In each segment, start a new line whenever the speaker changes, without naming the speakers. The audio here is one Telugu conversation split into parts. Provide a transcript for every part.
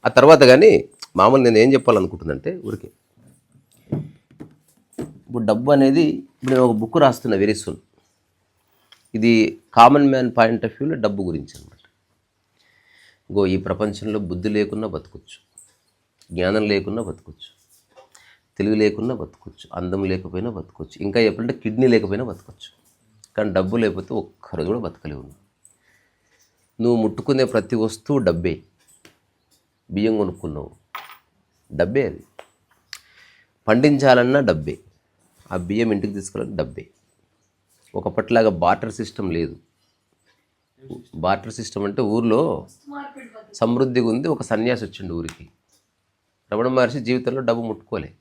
ఆ తర్వాత కానీ మామూలు నేను ఏం చెప్పాలనుకుంటుందంటే ఊరికి ఇప్పుడు డబ్బు అనేది ఇప్పుడు నేను ఒక బుక్ రాస్తున్నా వెరీ సూన్. ఇది కామన్ మ్యాన్ పాయింట్ ఆఫ్ వ్యూలో డబ్బు గురించి అనమాట. ఈ ప్రపంచంలో బుద్ధి లేకున్నా బతకొచ్చు, జ్ఞానం లేకున్నా బతకొచ్చు, తెలివి లేకున్నా బతకొచ్చు, అందం లేకపోయినా బతకొచ్చు, ఇంకా చెప్పాలంటే కిడ్నీ లేకపోయినా బతకొచ్చు. కానీ డబ్బు లేకపోతే ఒక్కరోజు కూడా బతకలేవు. నువ్వు ముట్టుకునే ప్రతి వస్తువు డబ్బే. బియ్యం కొనుక్కున్నావు, డబ్బే. అది పండించాలన్నా డబ్బే. ఆ బియ్యం ఇంటికి తీసుకురావాలి, డబ్బే. ఒకప్పటిలాగా బార్టర్ సిస్టమ్ లేదు. బార్టర్ సిస్టమ్ అంటే ఊర్లో సమృద్ధిగా ఉంది. ఒక సన్యాసి వచ్చిండు ఊరికి, రమణ మహర్షి జీవితంలో డబ్బు ముట్టుకోలే.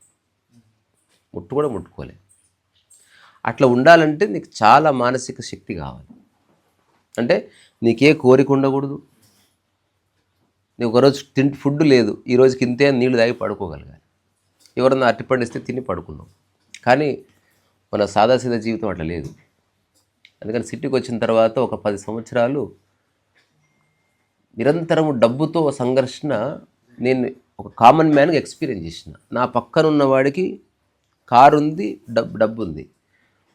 అట్లా ఉండాలంటే నీకు చాలా మానసిక శక్తి కావాలి. అంటే నీకే కోరిక ఉండకూడదు. నీకు ఒకరోజు ఫుడ్ లేదు, ఈ రోజుకి ఇంతే నీళ్ళు తాగి పడుకోగలగాలి. ఎవరన్నా అట్టిపండిస్తే తిని పడుకున్నాం. కానీ మన సాదాసీదా జీవితం అట్లా లేదు. అందుకని సిటీకి వచ్చిన తర్వాత ఒక 10 సంవత్సరాలు నిరంతరము డబ్బుతో సంఘర్షణ నేను ఒక కామన్ మ్యాన్గా ఎక్స్పీరియన్స్ చేసిన. నా పక్కన ఉన్నవాడికి కారు ఉంది, డబ్బు ఉంది.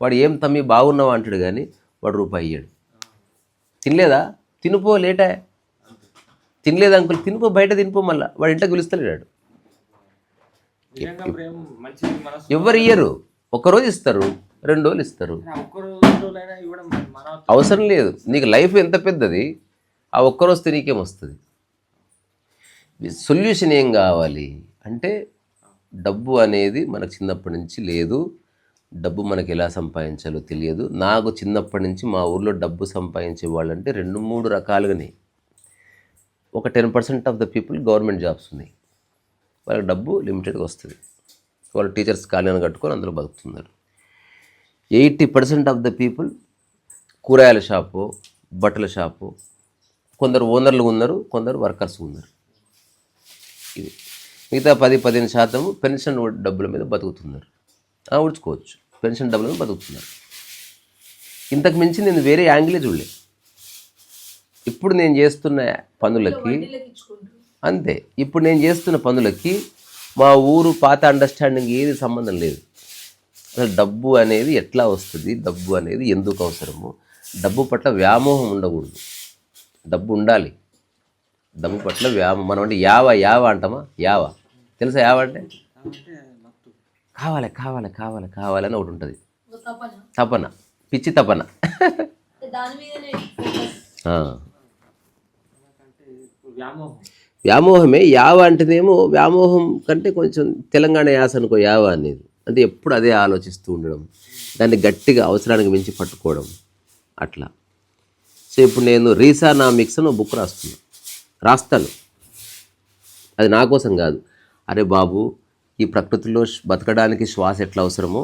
వాడు ఏం తమ్మి బాగున్నావా అంటాడు, కానీ వాడు రూపాయి ఇయ్యాడు. తినలేదా, తినిపో, లేటా. తినలేదు అంకుల్, తినిపో, బయట తినిపో, మళ్ళీ వాడు ఇంట్లో పిలుస్తలేడాడు. ఎవరు ఇయ్యరు. ఒకరోజు ఇస్తారు, 2 రోజులు ఇస్తారు, అవసరం లేదు. నీకు లైఫ్ ఎంత పెద్దది, ఆ ఒక్కరోజు నీకేం వస్తుంది. సొల్యూషన్ ఏం కావాలి అంటే డబ్బు అనేది మనకు చిన్నప్పటి నుంచి లేదు. డబ్బు మనకు ఎలా సంపాదించాలో తెలియదు. నాకు చిన్నప్పటి నుంచి మా ఊర్లో డబ్బు సంపాదించే వాళ్ళంటే 2-3 రకాలుగానే. ఒక 10% of the people government jobs ఉన్నాయి, వాళ్ళకి డబ్బు లిమిటెడ్గా వస్తుంది. వాళ్ళు టీచర్స్ కాలేజీని కట్టుకొని అందరూ బతుకుతున్నారు. 80% ఆఫ్ ద పీపుల్ కూరగాయల షాపు, బట్టల షాపు, కొందరు ఓనర్లు ఉన్నారు, కొందరు వర్కర్స్ ఉన్నారు. ఇది మిగతా 10-15% పెన్షన్ డబ్బుల మీద బతుకుతున్నారు. ఉడుచుకోవచ్చు, పెన్షన్ డబ్బుల మీద బతుకుతున్నారు. ఇంతకు మించి నేను వేరే యాంగిలే చూడలే. ఇప్పుడు నేను చేస్తున్న పనులకి అంతే. ఇప్పుడు నేను చేస్తున్న పనులకి మా ఊరు పాత అండర్స్టాండింగ్ ఏది సంబంధం లేదు. అసలు డబ్బు అనేది ఎట్లా వస్తుంది, డబ్బు అనేది ఎందుకు అవసరము, డబ్బు పట్ల వ్యామోహం ఉండకూడదు. డబ్బు ఉండాలి, డబ్బు పట్ల మనం అంటే యావ అంటామా? యావ తెలుసా? యావ అంటే కావాలి కావాలి కావాలి కావాలని ఒకటి ఉంటుంది, తపన, పిచ్చి తపన. వ్యామోహమే. యావ అంటేనేమో వ్యామోహం కంటే కొంచెం తెలంగాణ యాస అనుకో యావ అనేది. అంటే ఎప్పుడు అదే ఆలోచిస్తూ ఉండడం, దాన్ని గట్టిగా అవసరానికి మించి పట్టుకోవడం అట్లా. సో ఇప్పుడు నేను రీసానామిక్స్ అని బుక్ రాస్తాను. అది నా కోసం కాదు. అరే బాబు, ఈ ప్రకృతిలో బతకడానికి శ్వాస ఎట్లా అవసరమో,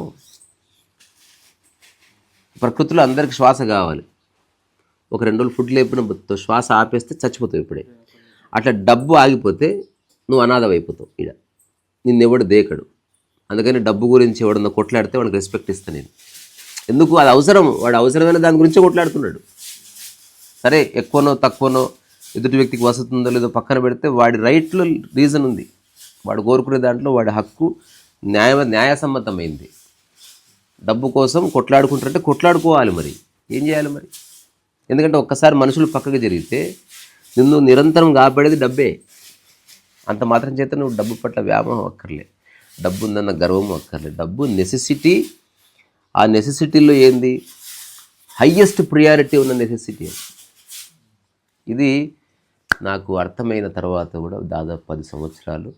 ప్రకృతిలో అందరికి శ్వాస కావాలి. ఒక 2 రోజులు ఫుడ్ లేపిన శ్వాస ఆపేస్తే చచ్చిపోతావు ఇప్పుడే. అట్లా డబ్బు ఆగిపోతే నువ్వు అనాథం అయిపోతావు. ఇక్కడ నిన్నెవడు దేకడు. అందుకని డబ్బు గురించి ఎవడన్నా కొట్లాడితే వాడికి రెస్పెక్ట్ ఇస్తాను నేను. ఎందుకు? అది అవసరం. వాడు అవసరమైన దాని గురించే కొట్లాడుతున్నాడు. సరే, ఎక్కువనో తక్కువనో ఎదుటి వ్యక్తికి వసతి ఉందో లేదో పక్కన పెడితే వాడి రైట్లో రీజన్ ఉంది. వాడు కోరుకునే దాంట్లో వాడి హక్కు న్యాయసమ్మతమైంది. డబ్బు కోసం కొట్లాడుకుంటారంటే కొట్లాడుకోవాలి. మరి ఏం చేయాలి మరి? ఎందుకంటే ఒక్కసారి మనుషులు పక్కకు జరిగితే నిన్ను నిరంతరం కాపాడేది డబ్బే. అంత మాత్రం చేత నువ్వు డబ్బు పట్ల వ్యామోహం అక్కర్లే, డబ్బు ఉందన్న గర్వం అక్కర్లే. డబ్బు నెసెసిటీ. ఆ నెసెసిటీలో ఏంది? హయ్యెస్ట్ ప్రియారిటీ ఉన్న నెసెసిటీ. ఇది నాకు అర్థమైన తర్వాత కూడా దాదాపు 10 సంవత్సరాలు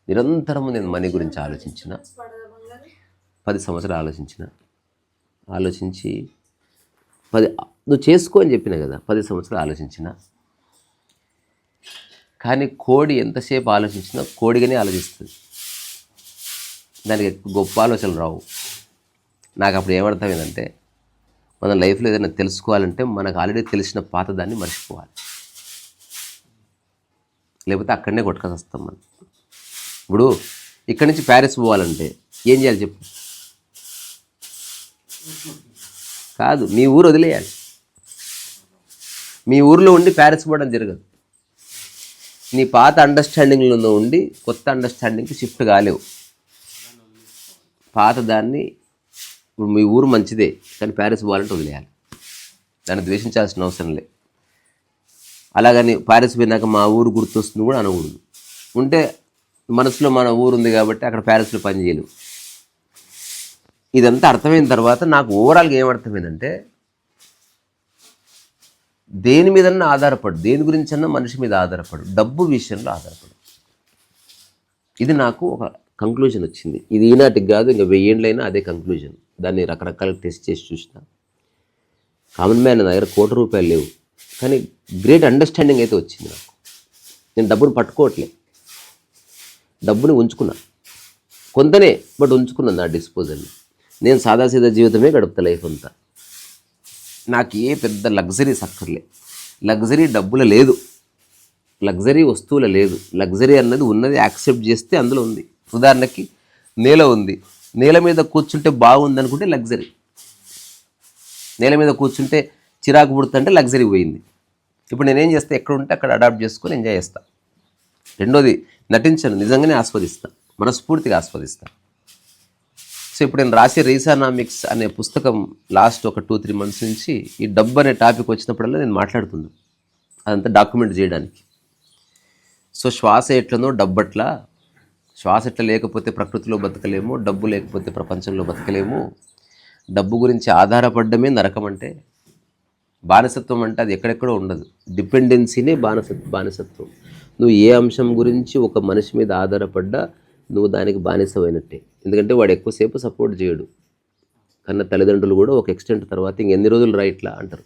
నిరంతరము నేను మనీ గురించి ఆలోచించిన. 10 సంవత్సరాలు ఆలోచించి నువ్వు చేసుకో అని చెప్పిన కదా, 10 సంవత్సరాలు ఆలోచించిన. కానీ కోడి ఎంతసేపు ఆలోచించినా కోడిగానే ఆలోచిస్తుంది. దానికి గొప్ప ఆలోచనలు రావు. నాకు అప్పుడు ఏమర్థమైందంటే, మన లైఫ్లో ఏదైనా తెలుసుకోవాలంటే మనకు ఆల్రెడీ తెలిసిన పాత దాన్ని మర్చిపోవాలి, లేకపోతే అక్కడనే కొట్టుకొని వస్తాం మనం. ఇప్పుడు ఇక్కడి నుంచి ప్యారిస్ పోవాలంటే ఏం చేయాలి చెప్పు? కాదు, మీ ఊరు వదిలేయాలి. మీ ఊర్లో ఉండి ప్యారిస్ పోవడం జరగదు. నీ పాత అండర్స్టాండింగ్లో ఉండి కొత్త అండర్స్టాండింగ్కి షిఫ్ట్ కాలేవు. పాత దాన్ని ఇప్పుడు మీ ఊరు మంచిదే కానీ ప్యారిస్ పోవాలంటే వదిలేయాలి. దాన్ని ద్వేషించాల్సిన అవసరం లేదు. అలాగని ప్యారిస్ పోయినాక మా ఊరు గుర్తొస్తుంది కూడా అనకూడదు. ఉంటే మనసులో మన ఊరు ఉంది కాబట్టి అక్కడ ప్యారిస్లో పని చేయలేవు. ఇదంతా అర్థమైన తర్వాత నాకు ఓవరాల్గా ఏమర్థమైందంటే, దేని మీదన్నా ఆధారపడు, దేని గురించి అన్నా మనిషి మీద ఆధారపడు, డబ్బు విషయంలో ఆధారపడు. ఇది నాకు ఒక కంక్లూజన్ వచ్చింది. ఇది ఈనాటికి కాదు, ఇంకా 1000 ఏళ్ళైనా అదే కంక్లూజన్. దాన్ని రకరకాల టెస్ట్ చేసి చూసిన. కామన్ మ్యాన్ నా దగ్గర ₹1,00,00,000 లేవు, కానీ గ్రేట్ అండర్స్టాండింగ్ అయితే వచ్చింది నాకు. నేను డబ్బును పట్టుకోవట్లే, డబ్బుని ఉంచుకున్నా, కొంతనే బట్ ఉంచుకున్నాను నా డిస్పోజల్ని. నేను సాదాసీదా జీవితమే గడుపుతా లైఫ్ అంతా. నాకు ఏ పెద్ద లగ్జరీస్ అక్కర్లే. లగ్జరీ డబ్బుల లేదు, లగ్జరీ వస్తువుల లేదు. లగ్జరీ అన్నది ఉన్నది యాక్సెప్ట్ చేస్తే అందులో ఉంది. ఉదాహరణకి నేల ఉంది, నేల మీద కూర్చుంటే బాగుంది అనుకుంటే లగ్జరీ. నేల మీద కూర్చుంటే చిరాకు పుడుతుంటే లగ్జరీ పోయింది. ఇప్పుడు నేనేం చేస్తా, ఎక్కడ ఉంటే అక్కడ అడాప్ట్ చేసుకొని ఎంజాయ్ చేస్తా. రెండోది, నటించను, నిజంగానే ఆస్వాదిస్తా, మనస్ఫూర్తిగా ఆస్వాదిస్తా. సో ఇప్పుడు నేను రాసే రీసానామిక్స్ అనే పుస్తకం లాస్ట్ ఒక 2-3 months నుంచి ఈ డబ్బు అనే టాపిక్ వచ్చినప్పుడల్లా నేను మాట్లాడుతున్నాను, అదంతా డాక్యుమెంట్ చేయడానికి. సో శ్వాస ఎట్లనో డబ్బు అట్లా, శ్వాస ఎట్లా లేకపోతే ప్రకృతిలో బతకలేము, డబ్బు లేకపోతే ప్రపంచంలో బతకలేము. డబ్బు గురించి ఆధారపడమే నరకం. అంటే బానిసత్వం అంటే అది ఎక్కడెక్కడో ఉండదు. డిపెండెన్సీనే బానిసత్వం. నువ్వు ఏ అంశం గురించి ఒక మనిషి మీద ఆధారపడ్డా నువ్వు దానికి బానిసమైనట్టే. ఎందుకంటే వాడు ఎక్కువసేపు సపోర్ట్ చేయడు. కన్నా తల్లిదండ్రులు కూడా ఒక ఎక్స్టెంట్ తర్వాత ఇంకెన్ని రోజులు రా ఇట్లా అంటారు.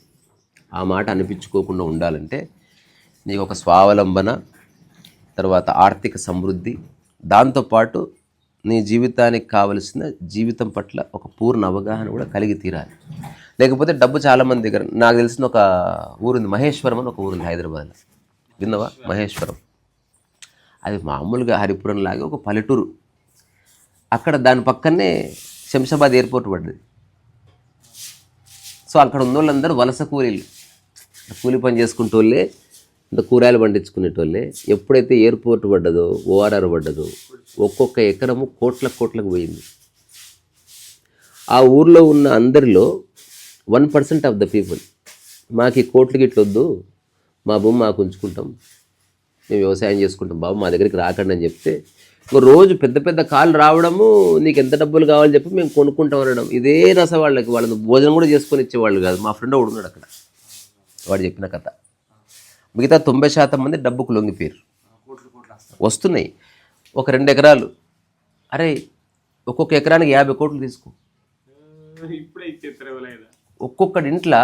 ఆ మాట అనిపించుకోకుండా ఉండాలంటే నీకు ఒక స్వావలంబన, తర్వాత ఆర్థిక సమృద్ధి, దాంతోపాటు నీ జీవితానికి కావలసిన జీవితం పట్ల ఒక పూర్ణ అవగాహన కూడా కలిగి తీరాలి. లేకపోతే డబ్బు చాలామంది దగ్గర, నాకు తెలిసిన ఒక ఊరుంది మహేశ్వరం అని, ఒక ఊరుంది హైదరాబాద్లో, విన్నవా? మహేశ్వరం. అది మామూలుగా హరిపురం లాగే ఒక పల్లెటూరు. అక్కడ దాని పక్కనే శంషాబాద్ ఎయిర్పోర్ట్ పడ్డది. సో అక్కడ ఉన్న వాళ్ళందరూ వలస కూలీలు, కూలి పని చేసుకుంటోళ్ళే, ఇంత కూరగాయలు పండించుకునేటోళ్ళే. ఎప్పుడైతే ఎయిర్పోర్ట్ పడ్డదో, ఓఆర్ఆర్ పడ్డదో, ఒక్కొక్క ఎకరము కోట్లకు పోయింది. ఆ ఊర్లో ఉన్న అందరిలో 1% ఆఫ్ ద పీపుల్, మాకు ఈ కోట్లకి ఇట్లొద్దు, మా భూమి మాకు ఉంచుకుంటాం, మేము వ్యవసాయం చేసుకుంటాం బాబు, మా దగ్గరికి రాకండి అని చెప్తే, ఒక రోజు పెద్ద పెద్ద కాళ్ళు రావడము, నీకు ఎంత డబ్బులు కావాలని చెప్పి మేము కొనుక్కుంటాం అనడం. ఇదే రస వాళ్ళకి. వాళ్ళని భోజనం కూడా చేసుకొని ఇచ్చేవాళ్ళు కాదు. మా ఫ్రెండ్ ఒకడు ఉన్నాడు అక్కడ, వాడు చెప్పిన కథ. మిగతా 90% మంది డబ్బుకు లొంగిపోయారు. వస్తున్నాయి ఒక 2 ఎకరాలు, అరే ఒక్కొక్క ఎకరానికి 50 కోట్లు తీసుకో. ఒక్కొక్కటి ఇంట్లో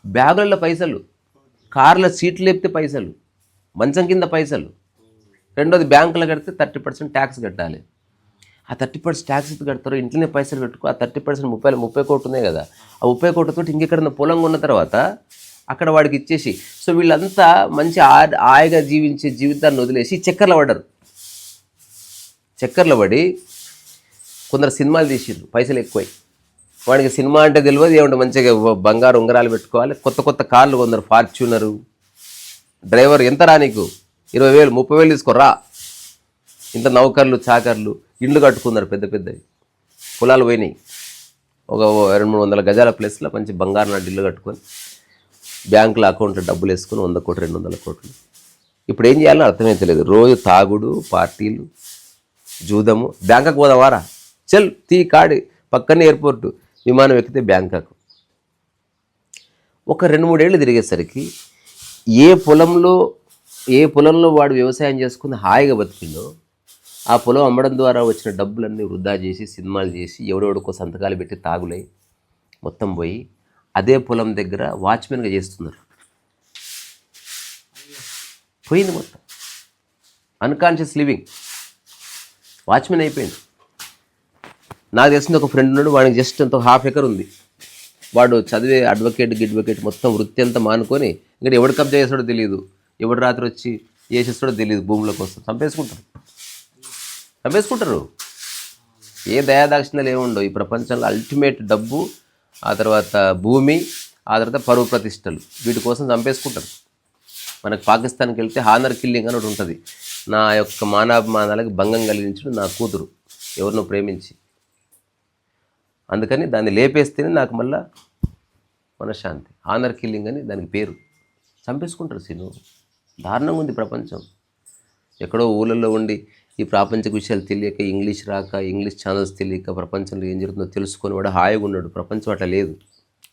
బ్యాగులలో పైసలు, కార్ల సీట్లు లేపితే పైసలు, మంచం కింద పైసలు. రెండోది బ్యాంకులో కడితే 30% ట్యాక్స్ కట్టాలి. ఆ 30% ట్యాక్స్ కడతారు, ఇంట్లోనే పైసలు పెట్టుకో. ఆ 30% 30 కోట్లు ఉన్నాయి కదా, ఆ 30 కోట్లతో ఇంకెక్కడన్నా పొలం ఉన్న తర్వాత అక్కడ వాడికి ఇచ్చేసి. సో వీళ్ళంతా మంచి హాయిగా జీవించే జీవితాన్ని వదిలేసి చక్కర్లు పడ్డారు. చక్కర్లు పడి కొందరు సినిమాలు తీసిర్రు, పైసలు ఎక్కువై. వాడికి సినిమా అంటే తెలియదు ఏమంటే, మంచిగా బంగారు ఉంగరాలు పెట్టుకోవాలి, కొత్త కొత్త కార్లు, కొందరు ఫార్చ్యూనరు. డ్రైవర్ ఎంత రా నీకు, 20,000 30,000 తీసుకోరా. ఇంత నౌకర్లు చాకర్లు, ఇండ్లు కట్టుకున్నారు పెద్ద పెద్దవి, పొలాలు పోయినాయి. ఒక 200-300 గజాల ప్లేస్లో మంచి బంగారు నాటి ఇల్లు కట్టుకొని బ్యాంకులో అకౌంట్లో డబ్బులు వేసుకొని 100 కోట్లు 200 కోట్లు. ఇప్పుడు ఏం చేయాలో అర్థమైతలేదు. రోజు తాగుడు, పార్టీలు, జూదము. బ్యాంకాక్ పోదావారా, చల్ తీ కాడి, పక్కనే ఎయిర్పోర్టు, విమానం ఎక్కితే బ్యాంకాక్. ఒక 2-3 ఏళ్ళు తిరిగేసరికి ఏ పొలంలో వాడు వ్యవసాయం చేసుకుని హాయిగా బతికిందో, ఆ పొలం అమ్మడం ద్వారా వచ్చిన డబ్బులన్నీ వృధా చేసి, సినిమాలు చేసి, ఎవడెవడికో సంతకాలు పెట్టి తాగులై మొత్తం పోయి అదే పొలం దగ్గర వాచ్మెన్గా చేస్తున్నారు. పోయింది మొత్తం. అన్కాన్షియస్ లివింగ్, వాచ్మెన్ అయిపోయింది. నాకు తెలిసిన ఒక ఫ్రెండ్ ఉన్నాడు, వాడికి జస్ట్ అంత 1/2 ఎకర్ ఉంది. వాడు చదివే అడ్వకేట్ మొత్తం వృత్తి అంతా మానుకొని, ఇంకా ఎవడు కబ్జా చేస్తాడో తెలియదు, ఎవడు రాత్రి వచ్చి చేసేస్తాడో తెలియదు, భూముల కోసం చంపేసుకుంటారు. ఏ దయాదాక్షిణ్యాలు ఏముండవు ఈ ప్రపంచంలో. అల్టిమేట్ డబ్బు, ఆ తర్వాత భూమి, ఆ తర్వాత పరువు ప్రతిష్టలు, వీటి కోసం చంపేసుకుంటారు. మనకు పాకిస్తాన్కి వెళ్తే హానర్ కిల్లింగ్ అని ఒకటి ఉంటుంది. నా యొక్క మానాభిమానాలకు భంగం కలిగించడం నా కూతురు ఎవరినో ప్రేమించి, అందుకని దాన్ని లేపేస్తేనే నాకు మళ్ళా మనశ్శాంతి. హానర్ కిల్లింగ్ అని దానికి పేరు. చంపేసుకుంటారు సీను. దారుణంగా ఉంది ప్రపంచం. ఎక్కడో ఊళ్ళల్లో ఉండి ఈ ప్రాపంచిక విషయాలు తెలియక, ఇంగ్లీష్ రాక, ఇంగ్లీష్ ఛానల్స్ తెలియక, ప్రపంచంలో ఏం జరుగుతుందో తెలుసుకొని వాడు హాయిగా ఉన్నాడు. ప్రపంచం అట్లా లేదు.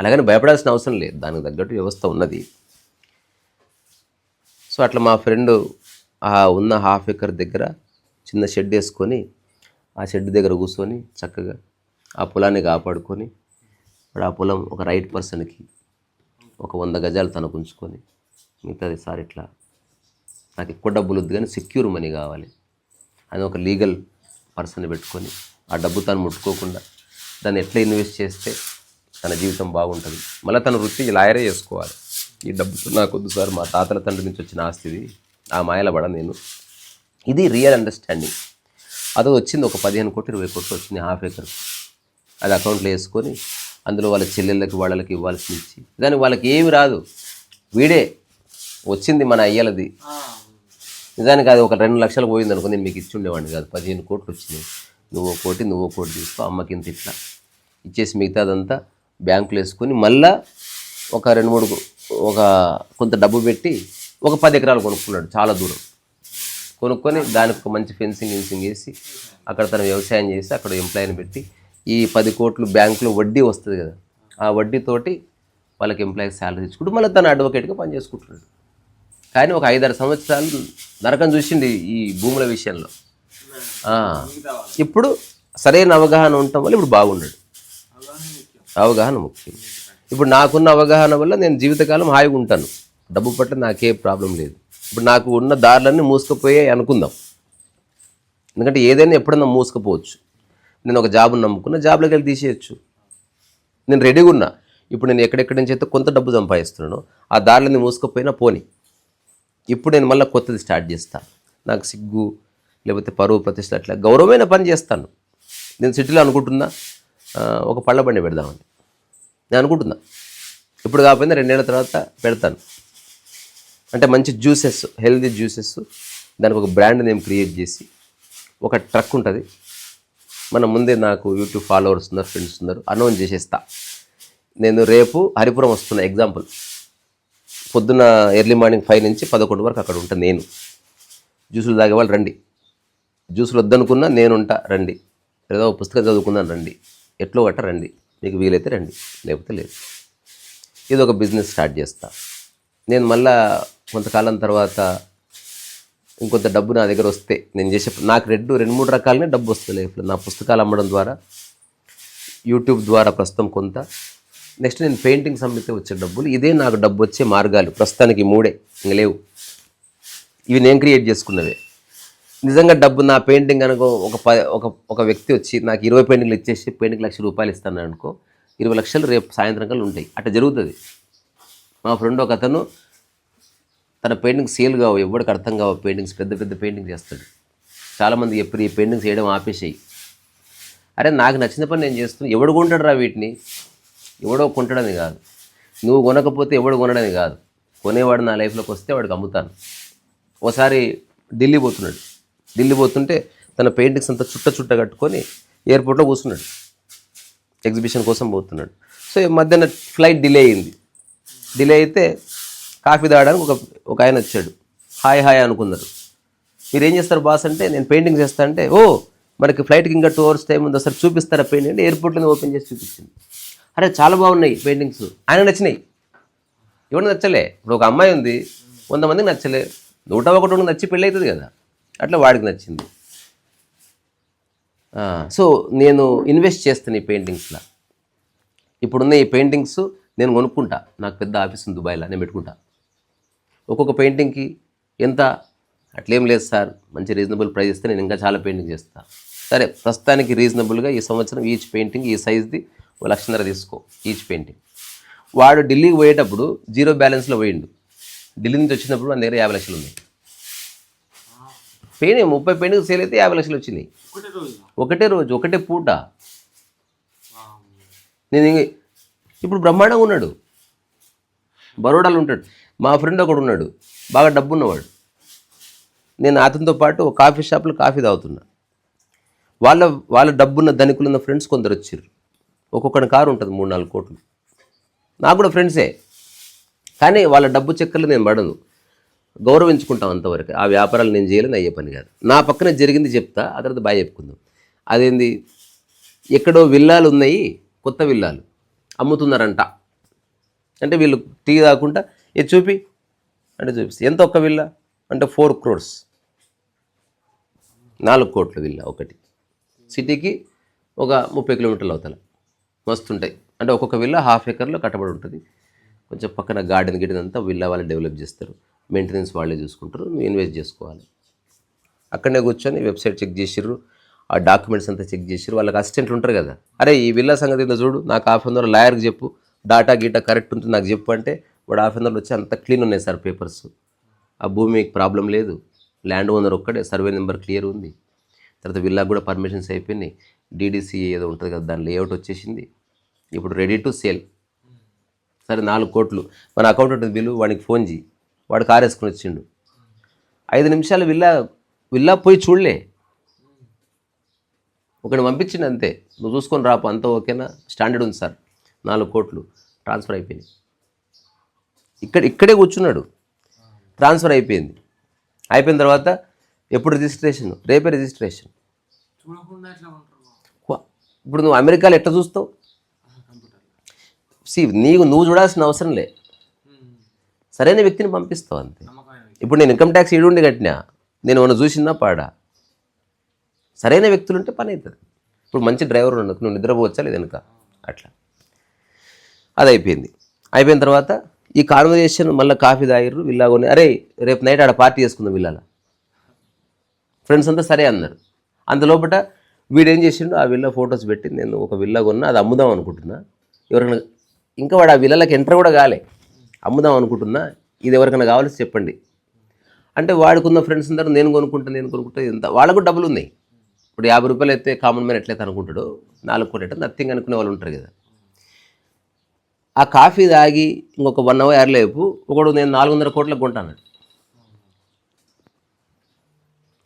అలాగని భయపడాల్సిన అవసరం లేదు, దానికి తగ్గట్టు వ్యవస్థ ఉన్నది. సో అట్లా మా ఫ్రెండు ఉన్న ½ ఎకర్ దగ్గర చిన్న షెడ్ వేసుకొని ఆ షెడ్ దగ్గర కూర్చొని చక్కగా ఆ పొలాన్ని కాపాడుకొని, ఇప్పుడు ఆ పొలం ఒక రైట్ పర్సన్కి ఒక 100 గజాలు తనకు ఉంచుకొని, మిగతాది సార్ ఇట్లా నాకు ఎక్కువ డబ్బులు వద్దు కానీ సెక్యూర్ మనీ కావాలి అని ఒక లీగల్ పర్సన్ పెట్టుకొని, ఆ డబ్బు తను ముట్టుకోకుండా దాన్ని ఎట్లా ఇన్వెస్ట్ చేస్తే తన జీవితం బాగుంటుంది. మళ్ళీ తన వృత్తి లాయరే చేసుకోవాలి. ఈ డబ్బుతో నాకు వద్దు సార్, మా తాతల తండ్రి నుంచి వచ్చిన ఆస్తిది, ఆ మాయల పడ నేను. ఇది రియల్ అండర్స్టాండింగ్. అది వచ్చింది ఒక 15 కోట్లు 20 కోట్లు వచ్చింది ½ ఎకర్. అది అకౌంట్లో వేసుకొని అందులో వాళ్ళ చెల్లెళ్ళకి వాళ్ళకి ఇవ్వాల్సి ఇచ్చి, దానికి వాళ్ళకి ఏమి రాదు, వీడే వచ్చింది మన అయ్యలది. నిజానికి అది ఒక 2 లక్షలు పోయింది అనుకో, నేను మీకు ఇచ్చి ఉండేవాడిని కాదు. 15 కోట్లు వచ్చినాయి. నువ్వు కోటి తీసుకో, అమ్మకి ఇంత ఇట్లా ఇచ్చేసి మిగతాదంతా బ్యాంకులు వేసుకొని మళ్ళా ఒక 2-3 కొంత డబ్బు పెట్టి ఒక 10 ఎకరాలు కొనుక్కున్నాడు. చాలా దూరం కొనుక్కొని దానికి ఒక మంచి ఫెన్సింగ్ వేసి అక్కడ తను వ్యవసాయం చేసి అక్కడ ఎంప్లాయీని పెట్టి ఈ 10 కోట్లు బ్యాంకులో వడ్డీ వస్తుంది కదా, ఆ వడ్డీతోటి వాళ్ళకి ఎంప్లాయీకి శాలరీ ఇచ్చుకుంటూ మళ్ళీ తను అడ్వకేట్గా పనిచేసుకుంటున్నాడు. కానీ ఒక 5-6 సంవత్సరాలు నరకం చూసింది ఈ భూముల విషయంలో. ఇప్పుడు సరైన అవగాహన ఉండటం వల్ల ఇప్పుడు బాగున్నాడు. అవగాహన ముఖ్యం. ఇప్పుడు నాకున్న అవగాహన వల్ల నేను జీవితకాలం హాయిగా ఉంటాను. డబ్బు పట్ల నాకే ప్రాబ్లం లేదు. ఇప్పుడు నాకు ఉన్న దారులన్నీ మూసుకుపోయాయి అనుకుందాం. ఎందుకంటే ఏదైనా ఎప్పుడన్నా మూసుకుపోవచ్చు. నేను ఒక జాబ్ని నమ్ముకున్న, జాబ్లోకి వెళ్ళి తీసేయచ్చు. నేను రెడీగా ఉన్నా. ఇప్పుడు నేను ఎక్కడెక్కడి నుంచి అయితే కొంత డబ్బు సంపాదిస్తున్నానో ఆ దారులన్నీ మూసుకుపోయినా పోని, ఇప్పుడు నేను మళ్ళీ కొత్తది స్టార్ట్ చేస్తాను. నాకు సిగ్గు లేకపోతే పరువు ప్రతిష్ట అట్లా గౌరవమైన పని చేస్తాను. నేను సిటీలో అనుకుంటున్నా ఒక పళ్ళ బండి పెడదామని నేను అనుకుంటున్నా. ఇప్పుడు కాకపోయినా 2 ఏళ్ల తర్వాత పెడతాను. అంటే మంచి జ్యూసెస్, హెల్దీ జ్యూసెస్, దానికి ఒక బ్రాండ్ నేమ్ క్రియేట్ చేసి ఒక ట్రక్ ఉంటుంది. మన ముందే నాకు యూట్యూబ్ ఫాలోవర్స్ ఉన్నారు, ఫ్రెండ్స్ ఉన్నారు, అనౌన్స్ చేసేస్తా. నేను రేపు హరిపురం వస్తున్నా. ఎగ్జాంపుల్, పొద్దున్న ఎర్లీ మార్నింగ్ 5 నుంచి 11 వరకు అక్కడ ఉంటాను. నేను జ్యూసులు తాగేవాళ్ళు రండి, జ్యూసులు వద్దనుకున్నా నేను ఉంటా రండి, ఏదో పుస్తకం చదువుకున్నాను రండి, ఎట్లో గట్ట రండి, మీకు వీలైతే రండి, లేకపోతే లేదు. ఇది ఒక బిజినెస్ స్టార్ట్ చేస్తా. నేను మళ్ళా కొంతకాలం తర్వాత ఇంకొంత డబ్బు నా దగ్గర వస్తే నేను చేసే, నాకు 2-3 రకాలనే డబ్బు వస్తుంది లైఫ్లో. నా పుస్తకాలు అమ్మడం ద్వారా, యూట్యూబ్ ద్వారా ప్రస్తుతం కొంత, నెక్స్ట్ నేను పెయింటింగ్స్ అమ్మితే వచ్చే డబ్బులు. ఇదే నాకు డబ్బు వచ్చే మార్గాలు. ప్రస్తుతానికి 3 ఇంక లేవు. ఇవి నేను క్రియేట్ చేసుకున్నవే. నిజంగా డబ్బు నా పెయింటింగ్ అనుకో, ఒక వ్యక్తి వచ్చి నాకు 20 పెయింటింగ్లు ఇచ్చేసి పెయింటింగ్ ₹1,00,000 ఇస్తాను అనుకో, 20 లక్షలు రేపు సాయంత్రం కల్లా ఉంటాయి. అట్లా జరుగుతుంది. మా ఫ్రెండ్ ఒక అతను తన పెయింటింగ్స్ సేల్ కావు, ఎవరికి అర్థం కావు పెయింటింగ్స్, పెద్ద పెద్ద పెయింటింగ్ చేస్తాడు. చాలామంది ఎప్పుడు ఈ పెయింటింగ్స్ చేయడం ఆపేసాయి. అరే నాకు నచ్చిన పని నేను చేస్తున్నాను. ఎవడు కొంటాడు రా వీటిని? ఎవడో కొంటాడని కాదు, నువ్వు కొనకపోతే ఎవడు కొనడని కాదు, కొనేవాడు నా లైఫ్లోకి వస్తే వాడికి అమ్ముతాను. ఓసారి ఢిల్లీ పోతుంటే తన పెయింటింగ్స్ అంతా చుట్ట కట్టుకొని ఎయిర్పోర్ట్లో కూర్చున్నాడు. ఎగ్జిబిషన్ కోసం పోతున్నాడు. సో మధ్యాహ్న ఫ్లైట్ డిలే అయింది. డిలే అయితే కాఫీ తాగడానికి ఒక ఆయన వచ్చాడు. హాయ్ అనుకున్నారు. మీరు ఏం చేస్తారు బాస్ అంటే, నేను పెయింటింగ్స్ చేస్తా అంటే, ఓ మనకి ఫ్లైట్కి ఇంకా 2 hours టైం ఉంది, ఒకసారి చూపిస్తారా పెయింటింగ్ అంటే ఎయిర్పోర్ట్లో ఓపెన్ చేసి చూపించింది. అరే చాలా బాగున్నాయి పెయింటింగ్స్, ఆయన నచ్చినాయి. ఎవరు నచ్చలే? ఇప్పుడు ఒక అమ్మాయి ఉంది, 100 మందికి నచ్చలే, 101 నచ్చి పెళ్ళి అవుతుంది కదా, అట్లా వాడికి నచ్చింది. సో నేను ఇన్వెస్ట్ చేస్తాను ఈ పెయింటింగ్స్లో. ఇప్పుడున్న ఈ పెయింటింగ్స్ నేను కొనుక్కుంటా. నాకు పెద్ద ఆఫీస్ ఉంది దుబాయ్లో, నేను పెట్టుకుంటా. ఒక్కొక్క పెయింటింగ్కి ఎంత అట్లేం లేదు సార్, మంచి రీజనబుల్ ప్రైస్ ఇస్తే నేను ఇంకా చాలా పెయింటింగ్ చేస్తాను. సరే ప్రస్తుతానికి రీజనబుల్గా ఈ సంవత్సరం ఈచ్ పెయింటింగ్ ఈ సైజ్ది 1,50,000 తీసుకో ఈచ్ పెయింటింగ్. వాడు ఢిల్లీకి పోయేటప్పుడు 0 బ్యాలెన్స్లో పోయిండు. ఢిల్లీ నుంచి వచ్చినప్పుడు మన దగ్గర 50 లక్షలు ఉన్నాయి. పెయింటింగ్ 30 పెయింటింగ్ సేల్ అయితే 50 లక్షలు వచ్చినాయి. ఒకటే రోజు ఒకటే పూట. నేను ఇప్పుడు బ్రహ్మాండంగా ఉన్నాడు. బరోడాలో ఉంటాడు. మా ఫ్రెండ్ ఒకడు ఉన్నాడు, బాగా డబ్బు ఉన్నవాడు. నేను అతనితో పాటు ఒక కాఫీ షాప్లో కాఫీ తాగుతున్నా. వాళ్ళ డబ్బున్న ధనికులున్న ఫ్రెండ్స్ కొందరు వచ్చారు. ఒక్కొక్కడి కారు ఉంటుంది 3-4 కోట్లు. నాకు కూడా ఫ్రెండ్సే, కానీ వాళ్ళ డబ్బు చెక్కర్లు నేను పడను, గౌరవించుకుంటాం అంతవరకు. ఆ వ్యాపారాలు నేను చేయలేని అయ్యే పని కాదు. నా పక్కన జరిగింది చెప్తా, ఆ తర్వాత బాగా చెప్పుకుందాం. అదేంది, ఎక్కడో విల్లాలు ఉన్నాయి, కొత్త విల్లాలు అమ్ముతున్నారంట. అంటే వీళ్ళు టీ తాకుండా ఇది చూపి అంటే చూపిస్తే ఎంత ఒక్క విల్లా అంటే 4 crores, 4 కోట్ల విల్లా ఒకటి. సిటీకి ఒక 30 కిలోమీటర్లు అవతల మస్తుంటాయి. అంటే ఒక్కొక్క విల్లా 1/2 acre కట్టబడి ఉంటుంది. కొంచెం పక్కన గార్డెన్ అంతా విల్లా వాళ్ళు డెవలప్ చేస్తారు, మెయింటెనెన్స్ వాళ్ళే చూసుకుంటారు, నువ్వు ఇన్వెస్ట్ చేసుకోవాలి. అక్కడనే కూర్చొని వెబ్సైట్ చెక్ చేసిర్రు, ఆ డాక్యుమెంట్స్ అంతా చెక్ చేసిర్రు. వాళ్ళకి అసిస్టెంట్లు ఉంటారు కదా, అరే ఈ విల్లా సంగతి ఏందో చూడు, నాకు 1/2 hour లాయర్కి చెప్పు, డాటా గీటా కరెక్ట్ ఉంటుంది నాకు చెప్పు అంటే వాడు 1/2 hour వచ్చి అంత క్లీన్ ఉన్నాయి సార్ పేపర్స్, ఆ భూమికి ప్రాబ్లం లేదు, ల్యాండ్ ఓనర్ ఒక్కడే, సర్వే నెంబర్ క్లియర్ ఉంది, తర్వాత విల్లాకు కూడా పర్మిషన్స్ అయిపోయినాయి, డీడీసీ ఏదో ఉంటుంది కదా దాని లేఅవుట్ వచ్చేసింది, ఇప్పుడు రెడీ టు సేల్. సరే 4 కోట్లు మన అకౌంటెంట్ బిల్లు, వాడికి ఫోన్ చేయి, వాడు కారు వేసుకుని వచ్చిండు. 5 నిమిషాలు విల్లా పోయి చూడలే, ఒకటి పంపించిండు అంతే, నువ్వు చూసుకొని రాపు అంతా ఓకేనా, స్టాండర్డ్ ఉంది సార్, 4 కోట్లు ట్రాన్స్ఫర్ అయిపోయినాయి. ఇక్కడే కూర్చున్నాడు, ట్రాన్స్ఫర్ అయిపోయింది. అయిపోయిన తర్వాత ఎప్పుడు రిజిస్ట్రేషన్, రేపే రిజిస్ట్రేషన్. ఇప్పుడు నువ్వు అమెరికాలో ఎట్లా చూస్తావు? నువ్వు చూడాల్సిన అవసరం లే, సరైన వ్యక్తిని పంపిస్తావు అంతే. ఇప్పుడు నేను ఇన్కమ్ ట్యాక్స్ ఈడుండి కట్టినా, నేను ఏమైనా చూసినా పాడా, సరైన వ్యక్తులు ఉంటే పని అవుతుంది. ఇప్పుడు మంచి డ్రైవర్ ఉండదు, నువ్వు నిద్రపోవచ్చా లేదు వెనుక అట్లా. అది అయిపోయింది. అయిపోయిన తర్వాత ఈ కాన్వర్జేషన్ మళ్ళీ కాఫీ తాగిర్రు, విల్లా కొని, అరే రేపు నైట్ ఆడ పార్టీ చేసుకుందాం విల్లాలో, ఫ్రెండ్స్ అంతా సరే అన్నారు. అంతలోపట వీడేం చేసిండు, ఆ విల్లా ఫొటోస్ పెట్టి నేను ఒక విల్లా కొన్నా, అది అమ్ముదాం అనుకుంటున్నా, ఎవరైనా ఇంకా వాడు ఆ విల్లాలకు ఎంటర్ కూడా కాలే, అమ్ముదాం అనుకుంటున్నా, ఇది ఎవరికైనా కావాల్సి చెప్పండి అంటే వాడుకున్న ఫ్రెండ్స్ అందరూ నేను కొనుక్కుంటా ఇంత, వాళ్ళకు డబ్బులు ఉన్నాయి. ఇప్పుడు 50 రూపాయలు అయితే కామన్ మ్యాన్ ఎట్లయితే అనుకుంటాడు, 4 కోట్లు అయితే నథింగ్ అనుకునే వాళ్ళు ఉంటారు కదా. ఆ కాఫీ తాగి ఇంకొక 1 hour లేపు ఒకడు నేను 400 కోట్లకు కొంటాను.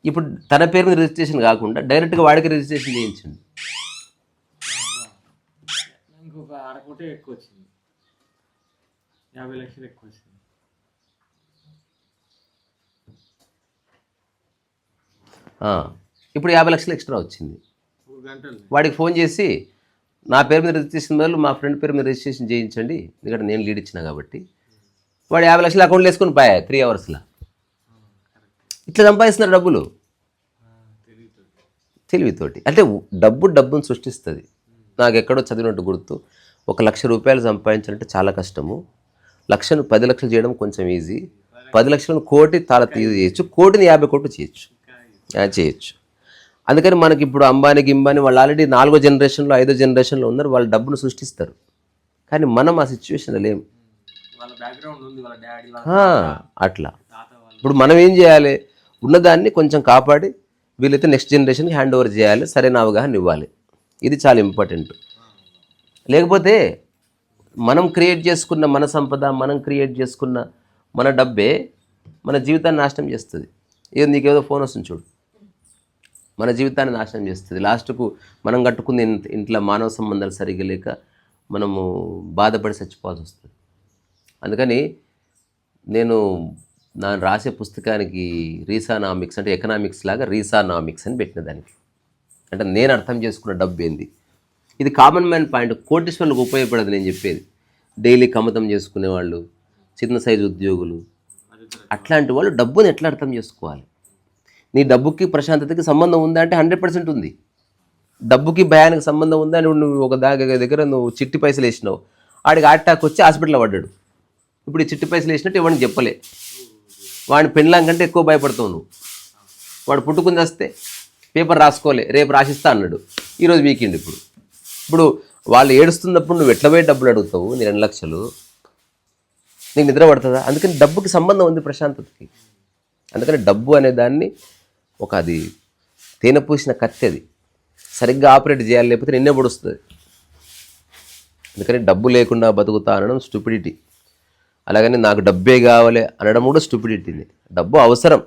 ఇప్పుడు తన పేరు మీద రిజిస్ట్రేషన్ కాకుండా డైరెక్ట్గా వాడికి రిజిస్ట్రేషన్ చేయించండి.
ఇంకొక 1/2 కోటి ఎక్కువ వచ్చింది, 50 లక్షలు ఎక్కువ వచ్చింది.
ఇప్పుడు 50 లక్షలు ఎక్స్ట్రా వచ్చింది. వాడికి ఫోన్ చేసి నా పేరు మీద రిజిస్ట్రేషన్ బదులు మా ఫ్రెండ్ పేరు మీద రిజిస్ట్రేషన్ చేయించండి, ఎందుకంటే నేను లీడ్ ఇచ్చిన కాబట్టి. వాడు 50 లక్షలు అకౌంట్లో వేసుకొని పోయా 3 hours. ఇట్లా సంపాదిస్తున్నారు డబ్బులు తెలివితోటి. అంటే డబ్బును సృష్టిస్తుంది. నాకు ఎక్కడో చదివినట్టు గుర్తు, 1 లక్ష రూపాయలు సంపాదించాలంటే చాలా కష్టము, 1,00,000ను 10 లక్షలు చేయడం కొంచెం ఈజీ, 10 లక్షలను 1 కోటి చాలా చేయొచ్చు, 1 కోటిని 50 కోట్లు చేయొచ్చు. అందుకని మనకి ఇప్పుడు అంబానీ వాళ్ళు ఆల్రెడీ 4వ జనరేషన్లో 5వ జనరేషన్లో ఉన్నారు, వాళ్ళు డబ్బును సృష్టిస్తారు. కానీ మనం ఆ సిచ్యువేషన్లో లేము అట్లా. ఇప్పుడు మనం ఏం చేయాలి, ఉన్నదాన్ని కొంచెం కాపాడి వీళ్ళైతే నెక్స్ట్ జనరేషన్కి హ్యాండ్ ఓవర్ చేయాలి, సరైన అవగాహన ఇవ్వాలి. ఇది చాలా ఇంపార్టెంట్. లేకపోతే మనం క్రియేట్ చేసుకున్న మన సంపద, మనం క్రియేట్ చేసుకున్న మన డబ్బే మన జీవితాన్ని నాశనం చేస్తుంది. నీకేదో ఫోన్ వస్తుంది చూడు, మన జీవితాన్ని నాశనం చేస్తుంది. లాస్ట్కు మనం కట్టుకున్న ఇంట్లో మానవ సంబంధాలు సరిగ్గా లేక మనము బాధపడి చచ్చిపోవాల్సి వస్తుంది. అందుకని నేను రాసే పుస్తకానికి రీసానామిక్స్ అంటే ఎకనామిక్స్ లాగా రీసానామిక్స్ అని పెట్టిన దానికి. అంటే నేను అర్థం చేసుకున్న డబ్బు ఏంది, ఇది కామన్ మ్యాన్ పాయింట్, కోటీశ్వరులకు ఉపయోగపడదు నేను చెప్పేది. డైలీ కమతం చేసుకునేవాళ్ళు, చిన్న సైజు ఉద్యోగులు, అట్లాంటి వాళ్ళు డబ్బుని ఎట్లా అర్థం చేసుకోవాలి. నీ డబ్బుకి ప్రశాంతతకి సంబంధం ఉందా అంటే 100% ఉంది. డబ్బుకి భయానికి సంబంధం ఉందా అని నువ్వు ఒక దగ్గర నువ్వు చిట్టి పైసలు వేసినావు, ఆడికి అటాక్ వచ్చి హాస్పిటల్లో పడ్డాడు. ఇప్పుడు ఈ చిట్టి పైసలు వేసినట్టు ఎవరిని చెప్పలే, వాడిని పెళ్ళాం కంటే ఎక్కువ భయపడతావు నువ్వు. వాడు పుట్టుకుని వస్తే పేపర్ రాసుకోలే, రేపు రాసిస్తా అన్నాడు, ఈరోజు వీకెండ్. ఇప్పుడు వాళ్ళు ఏడుస్తున్నప్పుడు నువ్వు ఎట్లా పోయి డబ్బులు అడుగుతావు, నీ 2 లక్షలు, నీకు నిద్ర పడుతుందా? అందుకని డబ్బుకి సంబంధం ఉంది ప్రశాంతతకి. అందుకని డబ్బు అనే దాన్ని అది తేనె పూసిన కత్తి, అది సరిగ్గా ఆపరేట్ చేయాలి, లేకపోతే నిన్నే పొడుస్తుంది. అందుకని డబ్బు లేకుండా బతుకుతా అనడం స్టూపిడిటీ. అలాగని నాకు డబ్బే కావాలి అనడం కూడా స్టూపిడిటీని. డబ్బు అవసరం,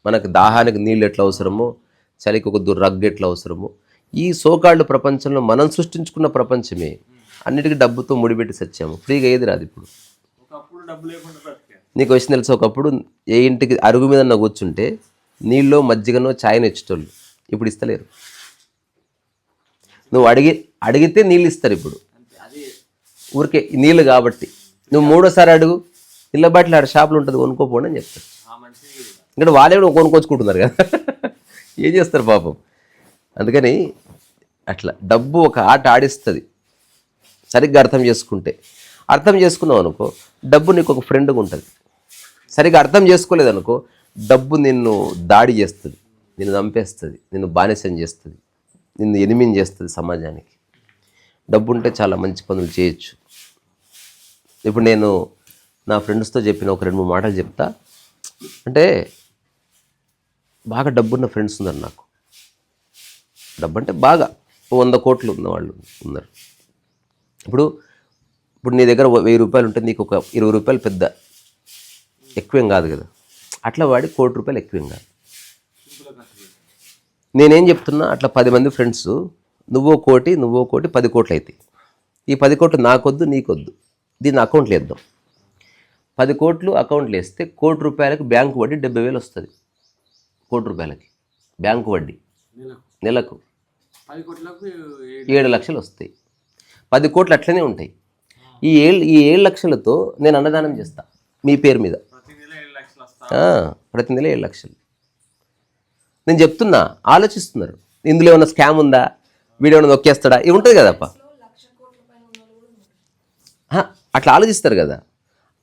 మనకు దాహానికి నీళ్ళు ఎట్లా అవసరమో, చలికి ఒక రగ్గు ఎట్లా అవసరమో, ఈ సోకాళ్ళు ప్రపంచంలో మనం సృష్టించుకున్న ప్రపంచమే అన్నిటికీ డబ్బుతో ముడిపెట్టి సచ్చాము. ఫ్రీగా ఏది రాదు. ఇప్పుడు
ఒకప్పుడు డబ్బు లేకుండా బ్రతికారు.
నీకు వచ్చిన తెలుసు, ఒకప్పుడు ఏ ఇంటికి అరుగు మీద కూర్చుంటే నీళ్ళో మజ్జిగనో ఛాయ్ని ఇచ్చేటోళ్ళు, ఇప్పుడు ఇస్తలేరు. నువ్వు అడిగితే నీళ్ళు ఇస్తారు. ఇప్పుడు
అది
ఊరికే నీళ్ళు కాబట్టి నువ్వు మూడోసారి అడుగు, నీళ్ళ బాటిల్ ఆడ షాపులు ఉంటుంది కొనుక్కోపోండి అని చెప్తారు.
ఆ మనిషి
ఇక్కడ వాళ్ళే కూడా కొనుక్కొచ్చుకుంటున్నారు కదా, ఏం చేస్తారు పాపం. అందుకని అట్లా డబ్బు ఒక ఆట ఆడిస్తుంది సరిగ్గా అర్థం చేసుకుంటే. అర్థం చేసుకున్నావు అనుకో, డబ్బు నీకు ఒక ఫ్రెండ్గా ఉంటుంది. సరిగ్గా అర్థం చేసుకోలేదు అనుకో, డబ్బు నిన్ను దాడి చేస్తుంది, నిన్ను చంపేస్తుంది, నిన్ను బానిసం చేస్తుంది, నిన్ను ఎనిమిని చేస్తుంది సమాజానికి. డబ్బు ఉంటే చాలా మంచి పనులు చేయొచ్చు. ఇప్పుడు నేను నా ఫ్రెండ్స్తో చెప్పిన ఒక 2-3 మాటలు చెప్తా. అంటే బాగా డబ్బున్న ఫ్రెండ్స్ ఉన్నారు నాకు. డబ్బు అంటే బాగా 100 కోట్లు ఉన్నవాళ్ళు ఉన్నారు. ఇప్పుడు నీ దగ్గర 1000 రూపాయలు ఉంటే నీకు ఒక 20 రూపాయలు పెద్ద ఎక్కువేం కాదు కదా. అట్లా వాడి 1 కోటి రూపాయలు ఎక్కువేం కాదు. నేనేం చెప్తున్నా, అట్లా 10 మంది ఫ్రెండ్స్, నువ్వో కోటి 10 కోట్లు అవుతాయి. ఈ 10 కోట్లు నాకొద్దు, నీకొద్దు, దీన్ని అకౌంట్లో వేద్దాం. 10 కోట్లు అకౌంట్లో వేస్తే 1 కోటి రూపాయలకు బ్యాంకు వడ్డీ 70,000 వస్తుంది. 1 కోటి రూపాయలకి బ్యాంకు వడ్డీ నెలకు
10 కోట్లకు
7 లక్షలు వస్తాయి. 10 కోట్లు అట్లనే ఉంటాయి. ఈ 7 లక్షలతో నేను అన్నదానం చేస్తా మీ పేరు మీద.
ప్రతి నెల 7 లక్షలు వస్తాయి.
ప్రతి నెల 7 లక్షలు. నేను చెప్తున్నా, ఆలోచిస్తున్నారు ఇందులో ఏమైనా స్కామ్ ఉందా, వీడియో ఏమైనా నొక్కేస్తాడా, ఇవి ఉంటుంది కదప్ప. అట్లా ఆలోచిస్తారు కదా.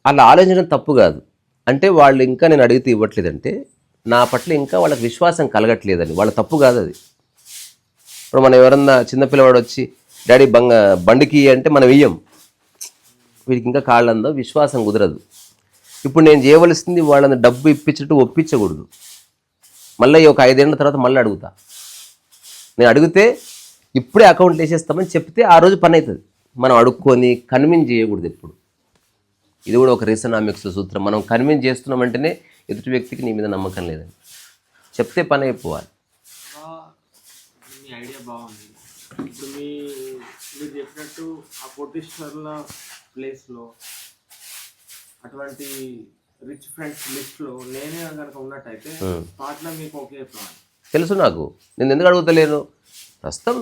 అలా ఆలోచించడం తప్పు కాదు. అంటే వాళ్ళు ఇంకా నేను అడిగితే ఇవ్వట్లేదంటే నా పట్ల ఇంకా వాళ్ళకి విశ్వాసం కలగట్లేదని, వాళ్ళ తప్పు కాదు అది. ఇప్పుడు మనం ఎవరన్నా చిన్నపిల్లవాడు వచ్చి డాడీ బండికి అంటే మనం ఇయ్యం. వీడికి ఇంకా కాళ్ళందో విశ్వాసం కుదరదు. ఇప్పుడు నేను చేయవలసింది వాళ్ళని డబ్బు ఇప్పించట్టు ఒప్పించకూడదు. మళ్ళీ ఒక 5 ఏళ్ళ తర్వాత మళ్ళీ అడుగుతా. నేను అడిగితే ఇప్పుడే అకౌంట్లు వేసేస్తామని చెప్తే ఆ రోజు పని అవుతుంది. మనం అడుక్కొని కన్విన్స్ చేయకూడదు ఎప్పుడు. ఇది కూడా ఒక రీసనామిక్స్ సూత్రం. మనం కన్విన్స్ చేస్తున్నామంటేనే ఎదుటి వ్యక్తికి నీ మీద నమ్మకం లేదని చెప్తే పని అయిపోవాలి.
మీ ఐడియా బాగుంది. ఇప్పుడు మీరు చెప్పినట్టు ఆ కోటీశ్వర్ల ప్లేస్లో అటువంటి రిచ్ ఫ్రెండ్స్ లిస్ట్లో నేనే కనుక ఉన్నట్టయితే పార్ట్నర్ మీకు ఓకే చెప్పాలి.
తెలుసు నాకు, నేను ఎందుకు అడుగుతలేను. ప్రస్తుతం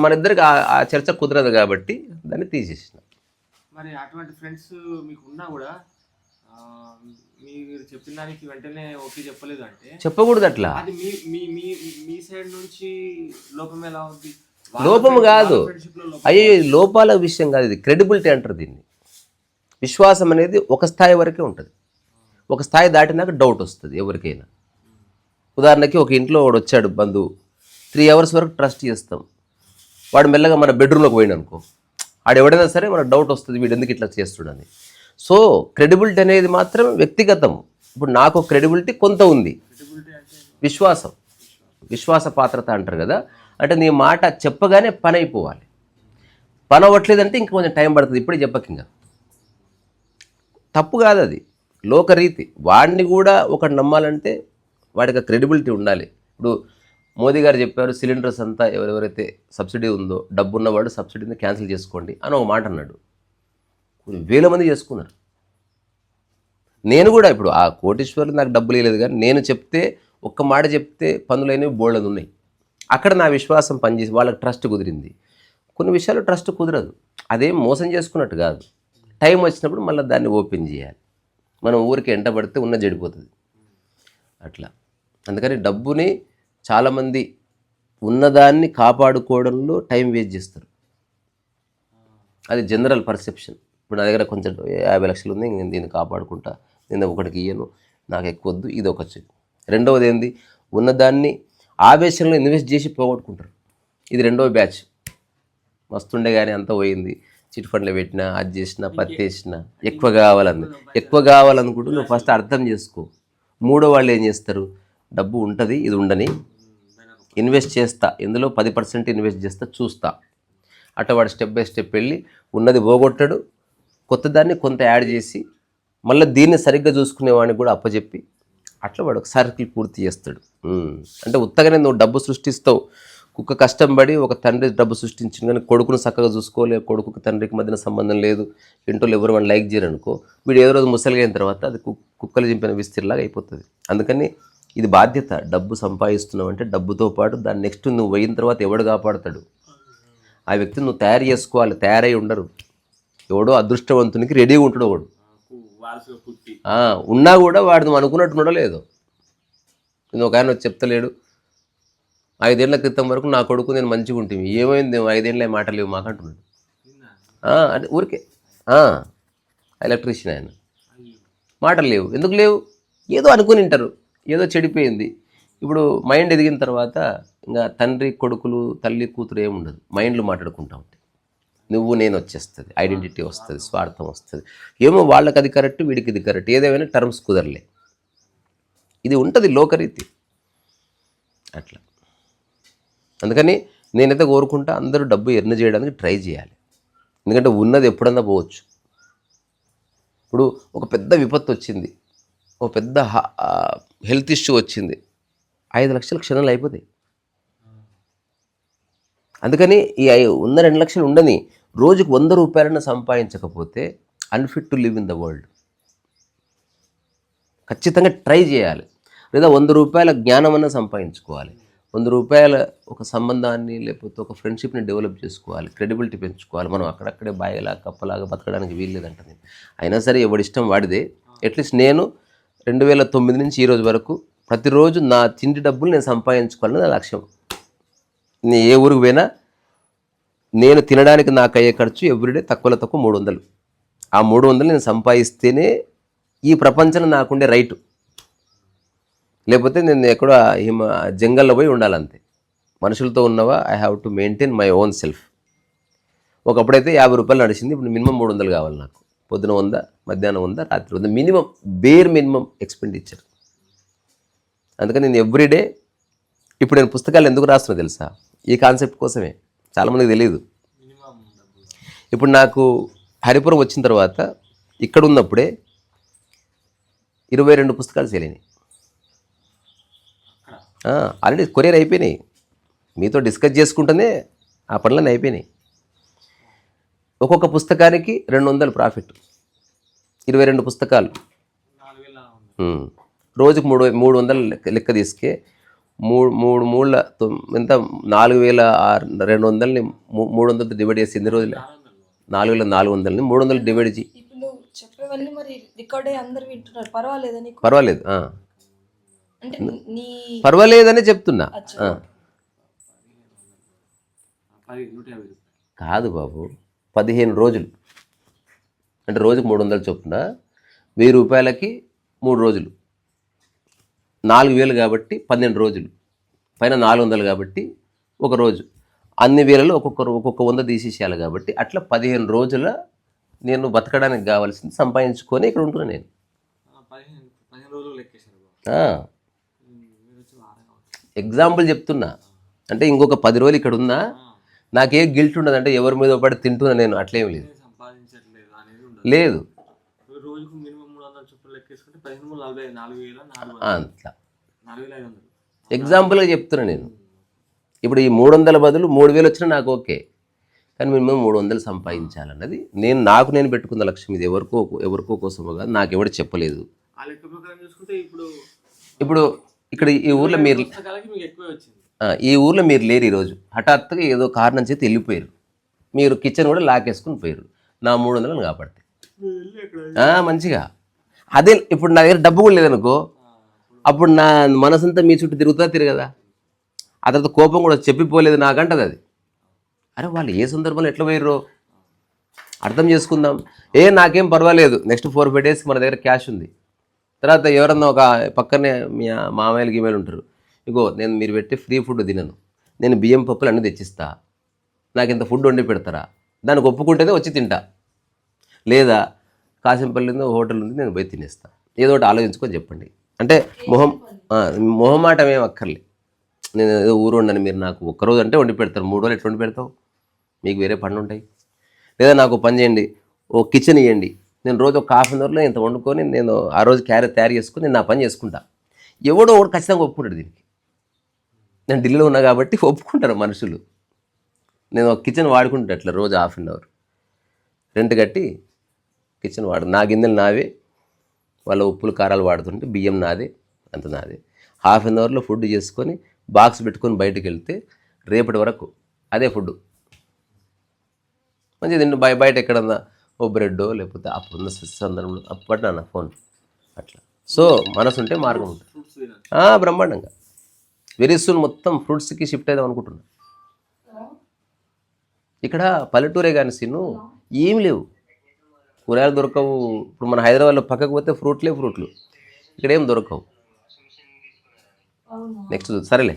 మన ఇద్దరికి ఆ చర్చ కుదరదు కాబట్టి దాన్ని తీసేసిన.
మరి అటువంటి ఫ్రెండ్స్ మీకు ఉన్నా కూడా మీరు చెప్పిన దానికి వెంటనే ఓకే చెప్పలేదు అంటే
చెప్పకూడదు. అట్లా
అది మీ సైడ్ నుంచి లోపం ఎలా ఉంది?
లోపము కాదు, అయ్యో ఇది లోపాల విషయం కాదు, ఇది క్రెడిబిలిటీ అంటారు దీన్ని. విశ్వాసం అనేది ఒక స్థాయి వరకే ఉంటుంది. ఒక స్థాయి దాటినాక డౌట్ వస్తుంది ఎవరికైనా. ఉదాహరణకి ఒక ఇంట్లో వాడు వచ్చాడు బంధువు, 3 అవర్స్ వరకు ట్రస్ట్ చేస్తాం. వాడు మెల్లగా మన బెడ్రూమ్లోకి పోయిన అనుకో, ఆడు ఎవడైనా సరే మనకు డౌట్ వస్తుంది, వీడు ఎందుకు ఇట్లా చేస్తున్నాడని. సో క్రెడిబిలిటీ అనేది మాత్రం వ్యక్తిగతం. ఇప్పుడు నాకు క్రెడిబిలిటీ కొంత ఉంది, విశ్వాసం, విశ్వాస పాత్రత అంటారు కదా. అంటే నీ మాట చెప్పగానే పని అయిపోవాలి. పని అవ్వట్లేదంటే ఇంక కొంచెం టైం పడుతుంది, ఇప్పుడే చెప్పక. ఇంకా తప్పు కాదు, అది లోకరీతి. వాడిని కూడా ఒకటి నమ్మాలంటే వాడికి క్రెడిబిలిటీ ఉండాలి. ఇప్పుడు మోదీ గారు చెప్పారు, సిలిండర్స్ అంతా ఎవరెవరైతే సబ్సిడీ ఉందో డబ్బు ఉన్నవాడు సబ్సిడీని క్యాన్సిల్ చేసుకోండి అని ఒక మాట అన్నాడు. కొన్ని వేల మంది చేసుకున్నారు. నేను కూడా ఇప్పుడు ఆ కోటీశ్వర్లు నాకు డబ్బులు ఇవ్వలేదు, కానీ నేను చెప్తే ఒక్క మాట చెప్తే పనులైనవి బోల్డలు ఉన్నాయి. అక్కడ నా విశ్వాసం పనిచేసి వాళ్ళకి ట్రస్ట్ కుదిరింది. కొన్ని విషయాలు ట్రస్ట్ కుదరదు, అదేం మోసం చేసుకున్నట్టు కాదు. టైం వచ్చినప్పుడు మళ్ళీ దాన్ని ఓపెన్ చేయాలి. మనం ఊరికి ఎంట పడితే ఉన్న చెడిపోతుంది అట్లా. అందుకని డబ్బుని చాలామంది ఉన్నదాన్ని కాపాడుకోవడంలో టైం వేస్ట్ చేస్తారు. అది జనరల్ పర్సెప్షన్. ఇప్పుడు నా దగ్గర కొంచెం 50 లక్షలు ఉంది, నేను దీన్ని కాపాడుకుంటా, నేను ఒకటికి ఇయ్యను, నాకు ఎక్కువ వద్దు, ఇది ఒక చెడు. రెండవది ఏంది, ఉన్నదాన్ని ఆవేశంలో ఇన్వెస్ట్ చేసి పోగొట్టుకుంటారు. ఇది రెండవ బ్యాచ్. మస్తుండే కానీ అంతా పోయింది, చిట్ ఫండ్లో పెట్టినా, అది చేసినా, పత్తి వేసినా, ఎక్కువ కావాలనుకుంటూ నువ్వు ఫస్ట్ అర్థం చేసుకో. మూడో వాళ్ళు ఏం చేస్తారు, డబ్బు ఉంటుంది, ఇది ఉండని ఇన్వెస్ట్ చేస్తా, ఇందులో 10% ఇన్వెస్ట్ చేస్తా, చూస్తా. అట్లా వాడు స్టెప్ బై స్టెప్ వెళ్ళి ఉన్నది పోగొట్టాడు, కొత్త దాన్ని కొంత యాడ్ చేసి మళ్ళీ దీన్ని సరిగ్గా చూసుకునేవాడిని కూడా అప్పచెప్పి అట్లా వాడు ఒక సర్కిల్ పూర్తి చేస్తాడు. అంటే ఉత్తగానే నువ్వు డబ్బు సృష్టిస్తావు, కుక్క కష్టం పడి ఒక తండ్రి డబ్బు సృష్టించింది కానీ కొడుకును చక్కగా చూసుకోలే, కొడుకుకి తండ్రికి మధ్యన సంబంధం లేదు, ఇంట్లో ఎవరు వాళ్ళు లైక్ చేయరు అనుకో, వీడు ఏదో రోజు ముసలిగా అయిన తర్వాత అది కుక్కలు చింపిన విస్తీర్లాగా అయిపోతుంది. అందుకని ఇది బాధ్యత. డబ్బు సంపాదిస్తున్నావు అంటే డబ్బుతో పాటు దాన్ని నెక్స్ట్ నువ్వు పోయిన తర్వాత ఎవడు కాపాడుతాడు ఆ వ్యక్తిని నువ్వు తయారు చేసుకోవాలి. తయారై ఉండరు, ఎవడో అదృష్టవంతునికి రెడీగా ఉంటాడు వాడు. ఉన్నా కూడా వాడు నువ్వు అనుకున్నట్టు ఉండలేదు. నేను ఒక ఆయన వచ్చి చెప్తలేడు, 5 ఏళ్ల క్రితం వరకు నా కొడుకు నేను మంచిగా ఉంటుంది, ఏమైంది 5 ఏళ్ళ మాట లేవు మాకు అంటున్నాడు. అంటే ఊరికే ఎలక్ట్రీషియన్ ఆయన మాటలు లేవు. ఎందుకు లేవు? ఏదో అనుకుని ఉంటారు, ఏదో చెడిపోయింది. ఇప్పుడు మైండ్ ఎదిగిన తర్వాత ఇంకా తండ్రి కొడుకులు తల్లి కూతురు ఏముండదు, మైండ్లు మాట్లాడుకుంటా ఉంటాయి. నువ్వు నేను వచ్చేస్తుంది, ఐడెంటిటీ వస్తుంది, స్వార్థం వస్తుంది. ఏమో వాళ్ళకి అది కరెక్ట్, వీడికి ఇది కరెక్ట్, ఏదేమైనా టర్మ్స్ కుదరలే. ఇది ఉంటుంది లోకరీతి అట్లా. అందుకని నేనైతే కోరుకుంటా అందరూ డబ్బు ఎర్న్ చేయడానికి ట్రై చేయాలి. ఎందుకంటే ఉన్నది ఎప్పుడన్నా పోవచ్చు. ఇప్పుడు ఒక పెద్ద విపత్తు వచ్చింది, ఒక పెద్ద హెల్త్ ఇష్యూ వచ్చింది, 5 లక్షలు క్షణాలు అయిపోతాయి. అందుకని ఈ ఉన్న 2 లక్షలు ఉండని రోజుకు 100 రూపాయలన్నా సంపాదించకపోతే unfit to live in the world. ఖచ్చితంగా ట్రై చేయాలి. లేదా 100 రూపాయల జ్ఞానం అన్నా సంపాదించుకోవాలి, 100 రూపాయల ఒక సంబంధాన్ని లేకపోతే ఒక ఫ్రెండ్షిప్ని డెవలప్ చేసుకోవాలి, క్రెడిబిలిటీ పెంచుకోవాలి. మనం అక్కడక్కడే బాయిలా కప్పలాగా బతకడానికి వీల్లేదంట. నేను అయినా సరే ఎవడిష్టం వాడిదే. అట్లీస్ట్ నేను 2009 నుంచి ఈ రోజు వరకు ప్రతిరోజు నా తిండి డబ్బులు నేను సంపాదించుకోవాలని నా లక్ష్యం. నేను ఏ ఊరికి పోయినా నేను తినడానికి నాకు అయ్యే ఖర్చు ఎవ్రీడే తక్కువలో తక్కువ 300. ఆ 300 నేను సంపాదిస్తేనే ఈ ప్రపంచంలో నాకుండే రైటు. లేకపోతే నేను ఎక్కడో జంగల్లో పోయి ఉండాలంతే. మనుషులతో ఉన్నవా I have to maintain my own self. ఒకప్పుడైతే 50 రూపాయలు నడిచింది, ఇప్పుడు మినిమం 300 కావాలి నాకు. పొద్దున 100, మధ్యాహ్నం 100, రాత్రి 100, మినిమం బేర్ మినిమం ఎక్స్పెండిచర్. అందుకని నేను ఎవ్రీడే ఇప్పుడు నేను పుస్తకాలు ఎందుకు రాస్తున్నా తెలుసా? ఈ కాన్సెప్ట్ కోసమే. చాలామందికి తెలియదు. ఇప్పుడు నాకు హరిపురం వచ్చిన తర్వాత ఇక్కడ ఉన్నప్పుడే 22 పుస్తకాలు సేల్ అయినాయి. ఆల్రెడీ కొరియర్ అయిపోయినాయి. మీతో డిస్కస్ చేసుకుంటేనే ఆ పనులన్నీ అయిపోయినాయి. ఒక్కొక్క పుస్తకానికి 200 ప్రాఫిట్, 22 పుస్తకాలు. రోజుకు 300 లెక్క తీసుకే 3 ఎంత 4,200ని 300 డివైడ్ చేసి ఎన్ని రోజులు? 4,400ని 300 డివైడ్ చేసి.
చెప్పేవన్నీ మరి రికార్డ్ అయ్యి అందరూ వింటున్నారు. పర్వాలేదా నీకు?
పర్వాలేదు,
అంటే నీ
పర్వాలేదని చెప్తున్నా. కాదు బాబు, 15 రోజులు అంటే రోజుకు 300 చొప్పున 1000 రూపాయలకి 3 రోజులు, 4,000 కాబట్టి 12 రోజులు, పైన 400 కాబట్టి ఒక రోజు. అన్ని వేలలో ఒక్కొక్క 100 తీసేసేయాలి కాబట్టి అట్లా 15 రోజుల నేను బతకడానికి కావాల్సింది సంపాదించుకొని ఇక్కడ ఉంటున్నాను నేను. ఎగ్జాంపుల్ చెప్తున్నా. అంటే ఇంకొక 10 రోజులు ఇక్కడ ఉన్నా నాకే గిల్ట్ ఉండదు. అంటే ఎవరి మీద పడి తింటున్నా నేను, అట్లేం లేదు. లేదు అట్లా ఎగ్జాంపుల్గా చెప్తున్నా నేను. ఇప్పుడు ఈ 300 బదులు 3,000 వచ్చినా నాకు ఓకే, కానీ మినిమం 300 సంపాదించాలన్నది నేను పెట్టుకున్న లక్ష్యం. ఇది ఎవరికో కోసమో కాదు, నాకు ఎవరు చెప్పలేదు. ఇప్పుడు ఇక్కడ ఈ ఊర్లో మీరు లేరు ఈరోజు, హఠాత్తుగా ఏదో కారణం చేతి వెళ్ళిపోయారు. మీరు కిచెన్ కూడా లాకేసుకుని పోయారు, నా 300 కాపాడతాయి మంచిగా. అదే ఇప్పుడు నా దగ్గర డబ్బు కూడా లేదనుకో, అప్పుడు నా మనసంతా మీ చుట్టూ తిరగదా. ఆ తర్వాత కోపం కూడా చెప్పిపోలేదు నాకంటది అది. అరే వాళ్ళు ఏ సందర్భంలో ఎట్లా పోయారో అర్థం చేసుకుందాం. నాకేం పర్వాలేదు, నెక్స్ట్ 4-5 డేస్ మన దగ్గర క్యాష్ ఉంది. తర్వాత ఎవరన్నా ఒక పక్కనే మీ మామయ్యలు గీమేలు ఉంటారు, ఇగో నేను మీరు పెట్టి ఫ్రీ ఫుడ్ తినను, నేను బియ్యం పప్పులు అన్నీ తెచ్చిస్తా, నాకు ఇంత ఫుడ్ వండి పెడతారా? దానికి ఒప్పుకుంటేనే వచ్చి తింటా, లేదా కాసింపల్లి హోటల్ ఉంది నేను పోయి తినేస్తా. ఏదో ఒకటి ఆలోచించుకొని చెప్పండి. అంటే మొహమాటం ఏం అక్కర్లే. నేను ఏదో ఊరు ఉండను, మీరు నాకు ఒక్కరోజు అంటే వండి పెడతారు, 3 రోజులు ఎట్లా వండి పెడతావు? మీకు వేరే పనులు ఉంటాయి. లేదా నాకు పని చేయండి, ఓ కిచెన్ ఇవ్వండి, నేను రోజు ఒక హాఫ్ అన్ అవర్లో ఇంత వండుకొని నేను ఆ రోజు క్యారెట్ తయారు చేసుకొని నేను నా పని చేసుకుంటా. ఎవడో ఒకడు ఖచ్చితంగా ఒప్పుకుంటాడు దీనికి. నేను ఢిల్లీలో ఉన్నా కాబట్టి ఒప్పుకుంటారు మనుషులు. నేను ఒక కిచెన్ వాడుకుంటా అట్లా రోజు హాఫ్ అన్ అవర్ రెంట్ కట్టి కిచెన్ నా గిన్నెలు నావే, వాళ్ళ ఉప్పులు కారాలు వాడుతుంటే బియ్యం నాదే, అంత నాదే. హాఫ్ అన్ అవర్లో ఫుడ్ చేసుకొని బాక్స్ పెట్టుకొని బయటకు వెళ్తే రేపటి వరకు అదే ఫుడ్ మంచిది. బయట ఎక్కడన్నా ఓ బ్రెడ్డో లేకపోతే అప్పుడున్న సందర్భంలో అప్పట్లో నా ఫోన్ అట్లా. సో మనసు ఉంటే మార్గం ఉంటుంది.
ఫ్రూట్స్ తినాలి.
బ్రహ్మాండంగా వెరీ సూన్ మొత్తం ఫ్రూట్స్కి షిఫ్ట్ అవుదాం అనుకుంటున్నా. ఇక్కడ పల్లెటూరే కానీ సీను ఏం లేవు, కూరగాయలు దొరకవు. ఇప్పుడు మన హైదరాబాద్లో పక్కకు పోతే ఫ్రూట్లు, ఇక్కడ ఏం దొరకవు. నెక్స్ట్ సరేలే,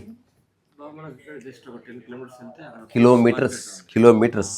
మనకి జస్ట్ ఒక 10 కిలోమీటర్స్ అంటే అక్కడ
కిలోమీటర్స్